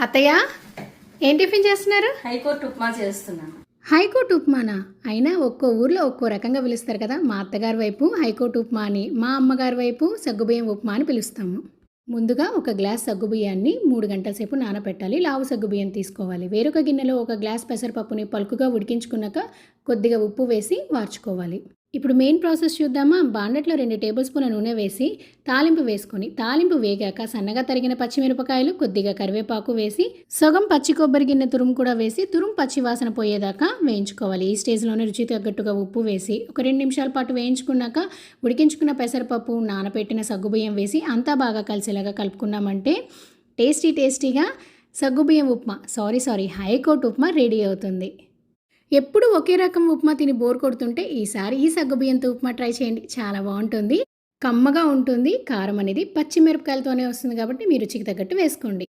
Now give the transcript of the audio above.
అత్తయ్య, ఏం టిఫిన్ చేస్తున్నారు? హైకోర్టు ఉప్మా చేస్తున్నాను. హైకోర్టు ఉప్మానా? అయినా ఒక్కో ఊర్లో ఒక్కో రకంగా పిలుస్తారు కదా. మా అత్తగారి వైపు హైకోర్టు ఉప్మా అని, మా అమ్మగారి వైపు సగ్గుబియ్యం ఉప్మా అని పిలుస్తాము. ముందుగా ఒక గ్లాస్ సగ్గుబియ్యాన్ని 3 గంటల సేపు నానబెట్టాలి. లావు సగ్గుబియ్యం తీసుకోవాలి. వేరొక గిన్నెలో ఒక గ్లాస్ పెసరపప్పుని పలుకుగా ఉడికించుకున్నాక కొద్దిగా ఉప్పు వేసి వార్చుకోవాలి. ఇప్పుడు మెయిన్ ప్రాసెస్ చూద్దామా. బాండట్లో 2 టేబుల్ స్పూన్ల నూనె వేసి తాలింపు వేసుకొని, తాలింపు వేగాక సన్నగా తరిగిన పచ్చిమిరపకాయలు, కొద్దిగా కరివేపాకు వేసి సగం పచ్చి కొబ్బరి గిన్నె తురుము కూడా వేసి పచ్చి వాసన పోయేదాకా వేయించుకోవాలి. ఈ స్టేజ్లోనే రుచి తగ్గట్టుగా ఉప్పు వేసి ఒక 2 నిమిషాల పాటు వేయించుకున్నాక ఉడికించుకున్న పెసరపప్పు, నానబెట్టిన సగ్గుబియ్యం వేసి అంతా బాగా కలిసేలాగా కలుపుకున్నామంటే టేస్టీగా సగ్గుబియ్యం ఉప్మా హైకోర్టు ఉప్మా రెడీ అవుతుంది. ఎప్పుడు ఒకే రకం ఉప్మా తిని బోర్ కొడుతుంటే ఈసారి ఈ సగ్గుబియ్యంతో ఉప్మా ట్రై చేయండి. చాలా బాగుంటుంది. కమ్మగా ఉంటుంది. కారం అనేది పచ్చిమిరపకాయలతోనే వస్తుంది కాబట్టి మీ రుచికి తగ్గట్టు వేసుకోండి.